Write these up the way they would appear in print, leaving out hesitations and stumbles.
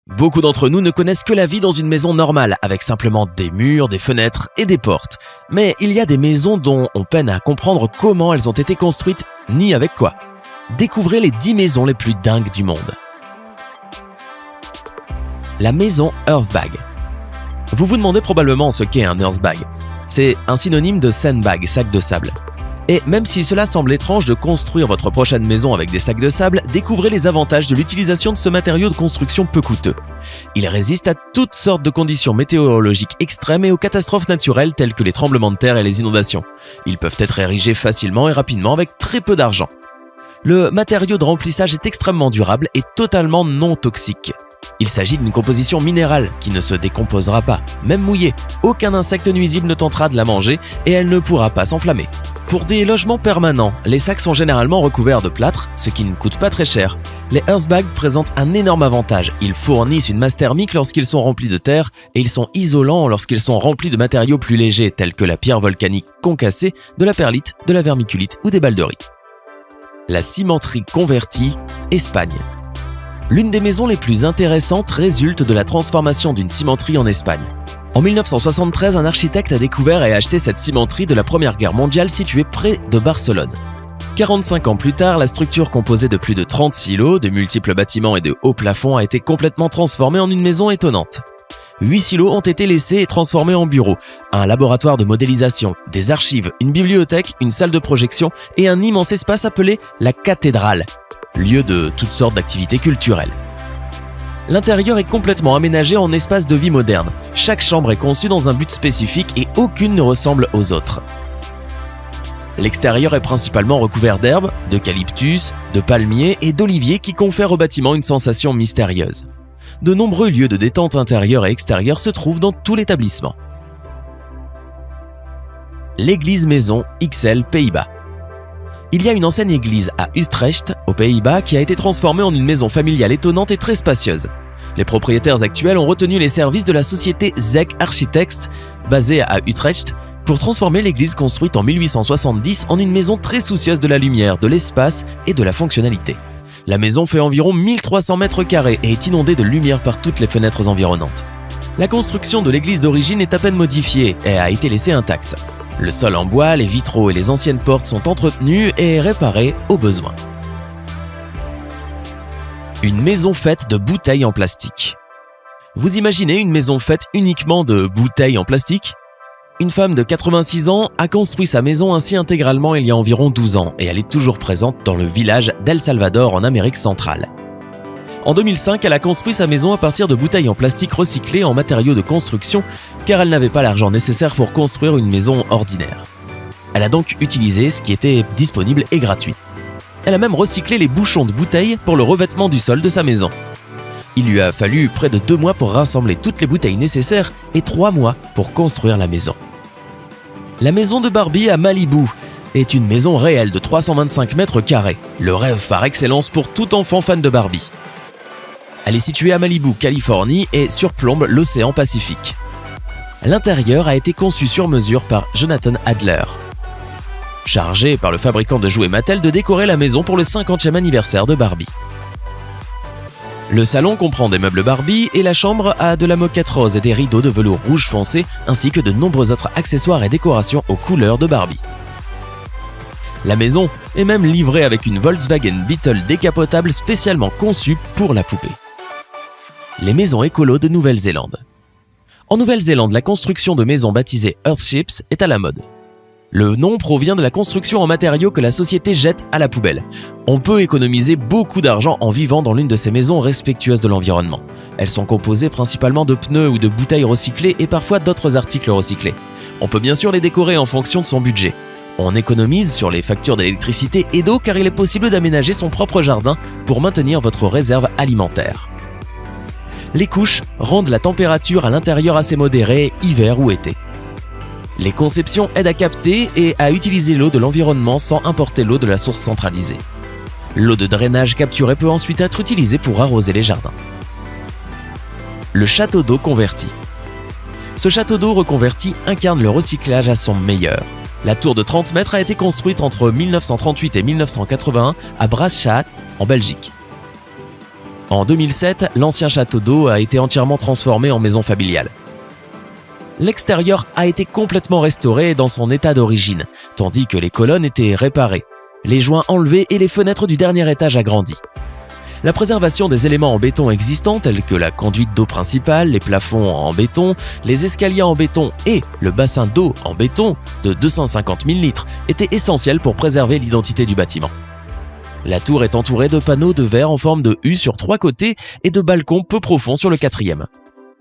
Beaucoup d'entre nous ne connaissent que la vie dans une maison normale, avec simplement des murs, des fenêtres et des portes. Mais il y a des maisons dont on peine à comprendre comment elles ont été construites, ni avec quoi. Découvrez les 10 maisons les plus dingues du monde. La maison Earthbag. Vous vous demandez probablement ce qu'est un Earthbag. C'est un synonyme de sandbag, sac de sable. Et même si cela semble étrange de construire votre prochaine maison avec des sacs de sable, découvrez les avantages de l'utilisation de ce matériau de construction peu coûteux. Il résiste à toutes sortes de conditions météorologiques extrêmes et aux catastrophes naturelles telles que les tremblements de terre et les inondations. Ils peuvent être érigés facilement et rapidement avec très peu d'argent. Le matériau de remplissage est extrêmement durable et totalement non toxique. Il s'agit d'une composition minérale qui ne se décomposera pas, même mouillée. Aucun insecte nuisible ne tentera de la manger et elle ne pourra pas s'enflammer. Pour des logements permanents, les sacs sont généralement recouverts de plâtre, ce qui ne coûte pas très cher. Les Earthbags présentent un énorme avantage. Ils fournissent une masse thermique lorsqu'ils sont remplis de terre et ils sont isolants lorsqu'ils sont remplis de matériaux plus légers tels que la pierre volcanique concassée, de la perlite, de la vermiculite ou des balles de riz. La cimenterie convertie, Espagne. L'une des maisons les plus intéressantes résulte de la transformation d'une cimenterie en Espagne. En 1973, un architecte a découvert et acheté cette cimenterie de la Première Guerre mondiale située près de Barcelone. 45 ans plus tard, la structure composée de plus de 30 silos, de multiples bâtiments et de hauts plafonds a été complètement transformée en une maison étonnante. 8 silos ont été laissés et transformés en bureaux, un laboratoire de modélisation, des archives, une bibliothèque, une salle de projection et un immense espace appelé la cathédrale, lieu de toutes sortes d'activités culturelles. L'intérieur est complètement aménagé en espace de vie moderne. Chaque chambre est conçue dans un but spécifique et aucune ne ressemble aux autres. L'extérieur est principalement recouvert d'herbes, d'eucalyptus, de palmiers et d'oliviers qui confèrent au bâtiment une sensation mystérieuse. De nombreux lieux de détente intérieure et extérieure se trouvent dans tout l'établissement. L'église maison XL Pays-Bas. Il y a une ancienne église à Utrecht, aux Pays-Bas, qui a été transformée en une maison familiale étonnante et très spacieuse. Les propriétaires actuels ont retenu les services de la société Zek Architects, basée à Utrecht, pour transformer l'église construite en 1870 en une maison très soucieuse de la lumière, de l'espace et de la fonctionnalité. La maison fait environ 1300 mètres carrés et est inondée de lumière par toutes les fenêtres environnantes. La construction de l'église d'origine est à peine modifiée et a été laissée intacte. Le sol en bois, les vitraux et les anciennes portes sont entretenus et réparés au besoin. Une maison faite de bouteilles en plastique. Vous imaginez une maison faite uniquement de bouteilles en plastique ? Une femme de 86 ans a construit sa maison ainsi intégralement il y a environ 12 ans et elle est toujours présente dans le village d'El Salvador en Amérique centrale. En 2005, elle a construit sa maison à partir de bouteilles en plastique recyclées en matériaux de construction car elle n'avait pas l'argent nécessaire pour construire une maison ordinaire. Elle a donc utilisé ce qui était disponible et gratuit. Elle a même recyclé les bouchons de bouteilles pour le revêtement du sol de sa maison. Il lui a fallu près de 2 mois pour rassembler toutes les bouteilles nécessaires et 3 mois pour construire la maison. La maison de Barbie à Malibu est une maison réelle de 325 mètres carrés, le rêve par excellence pour tout enfant fan de Barbie. Elle est située à Malibu, Californie et surplombe l'océan Pacifique. L'intérieur a été conçu sur mesure par Jonathan Adler, chargé par le fabricant de jouets Mattel de décorer la maison pour le 50e anniversaire de Barbie. Le salon comprend des meubles Barbie et la chambre a de la moquette rose et des rideaux de velours rouge foncé ainsi que de nombreux autres accessoires et décorations aux couleurs de Barbie. La maison est même livrée avec une Volkswagen Beetle décapotable spécialement conçue pour la poupée. Les maisons écolo de Nouvelle-Zélande. En Nouvelle-Zélande, la construction de maisons baptisées Earthships est à la mode. Le nom provient de la construction en matériaux que la société jette à la poubelle. On peut économiser beaucoup d'argent en vivant dans l'une de ces maisons respectueuses de l'environnement. Elles sont composées principalement de pneus ou de bouteilles recyclées et parfois d'autres articles recyclés. On peut bien sûr les décorer en fonction de son budget. On économise sur les factures d'électricité et d'eau car il est possible d'aménager son propre jardin pour maintenir votre réserve alimentaire. Les couches rendent la température à l'intérieur assez modérée, hiver ou été. Les conceptions aident à capter et à utiliser l'eau de l'environnement sans importer l'eau de la source centralisée. L'eau de drainage capturée peut ensuite être utilisée pour arroser les jardins. Le château d'eau converti. Ce château d'eau reconverti incarne le recyclage à son meilleur. La tour de 30 mètres a été construite entre 1938 et 1981 à Brasschaat, en Belgique. En 2007, l'ancien château d'eau a été entièrement transformé en maison familiale. L'extérieur a été complètement restauré dans son état d'origine, tandis que les colonnes étaient réparées, les joints enlevés et les fenêtres du dernier étage agrandies. La préservation des éléments en béton existants tels que la conduite d'eau principale, les plafonds en béton, les escaliers en béton et le bassin d'eau en béton de 250 000 litres était essentielle pour préserver l'identité du bâtiment. La tour est entourée de panneaux de verre en forme de U sur 3 côtés et de balcons peu profonds sur le 4e.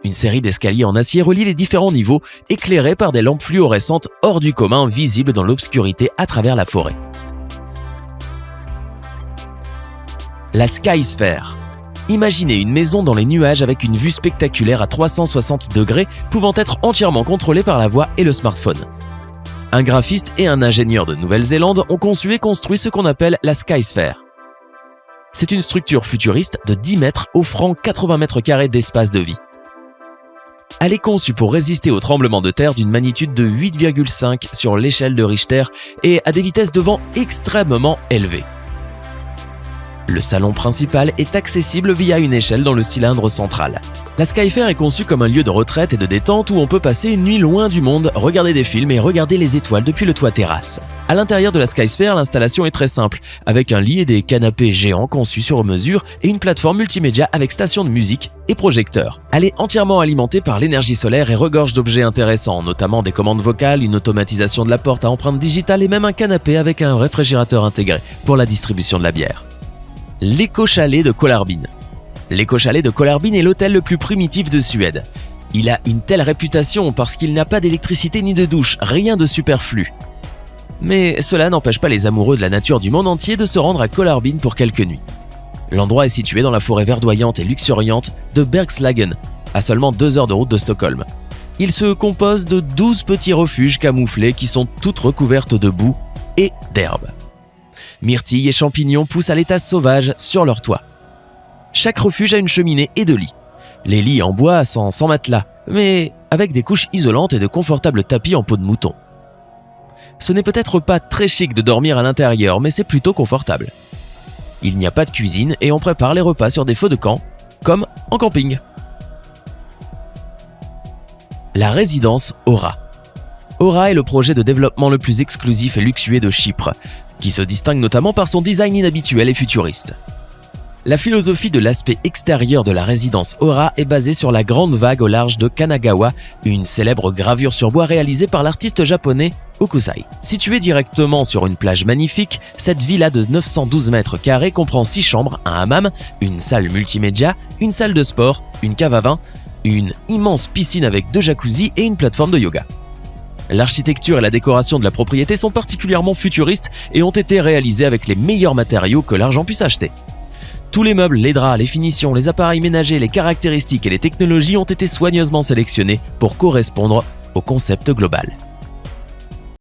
Une série d'escaliers en acier relie les différents niveaux, éclairés par des lampes fluorescentes hors du commun visibles dans l'obscurité à travers la forêt. La Skysphere. Imaginez une maison dans les nuages avec une vue spectaculaire à 360 degrés pouvant être entièrement contrôlée par la voix et le smartphone. Un graphiste et un ingénieur de Nouvelle-Zélande ont conçu et construit ce qu'on appelle la Skysphere. C'est une structure futuriste de 10 mètres offrant 80 mètres carrés d'espace de vie. Elle est conçue pour résister aux tremblements de terre d'une magnitude de 8,5 sur l'échelle de Richter et à des vitesses de vent extrêmement élevées. Le salon principal est accessible via une échelle dans le cylindre central. La Skysphere est conçue comme un lieu de retraite et de détente où on peut passer une nuit loin du monde, regarder des films et regarder les étoiles depuis le toit terrasse. À l'intérieur de la Skysphere, l'installation est très simple, avec un lit et des canapés géants conçus sur mesure et une plateforme multimédia avec station de musique et projecteur. Elle est entièrement alimentée par l'énergie solaire et regorge d'objets intéressants, notamment des commandes vocales, une automatisation de la porte à empreinte digitale et même un canapé avec un réfrigérateur intégré pour la distribution de la bière. L'éco-chalet de Kolarbin. L'éco-chalet de Kolarbin est l'hôtel le plus primitif de Suède. Il a une telle réputation parce qu'il n'a pas d'électricité ni de douche, rien de superflu. Mais cela n'empêche pas les amoureux de la nature du monde entier de se rendre à Kolarbin pour quelques nuits. L'endroit est situé dans la forêt verdoyante et luxuriante de Bergslagen, à seulement 2 heures de route de Stockholm. Il se compose de 12 petits refuges camouflés qui sont toutes recouvertes de boue et d'herbe. Myrtilles et champignons poussent à l'état sauvage sur leur toit. Chaque refuge a une cheminée et 2 lits. Les lits en bois sans matelas, mais avec des couches isolantes et de confortables tapis en peau de mouton. Ce n'est peut-être pas très chic de dormir à l'intérieur, mais c'est plutôt confortable. Il n'y a pas de cuisine et on prépare les repas sur des feux de camp, comme en camping. La résidence Aura. Aura est le projet de développement le plus exclusif et luxueux de Chypre, qui se distingue notamment par son design inhabituel et futuriste. La philosophie de l'aspect extérieur de la résidence Aura est basée sur la grande vague au large de Kanagawa, une célèbre gravure sur bois réalisée par l'artiste japonais Hokusai. Située directement sur une plage magnifique, cette villa de 912 mètres carrés comprend 6 chambres, un hammam, une salle multimédia, une salle de sport, une cave à vin, une immense piscine avec 2 jacuzzis et une plateforme de yoga. L'architecture et la décoration de la propriété sont particulièrement futuristes et ont été réalisées avec les meilleurs matériaux que l'argent puisse acheter. Tous les meubles, les draps, les finitions, les appareils ménagers, les caractéristiques et les technologies ont été soigneusement sélectionnés pour correspondre au concept global.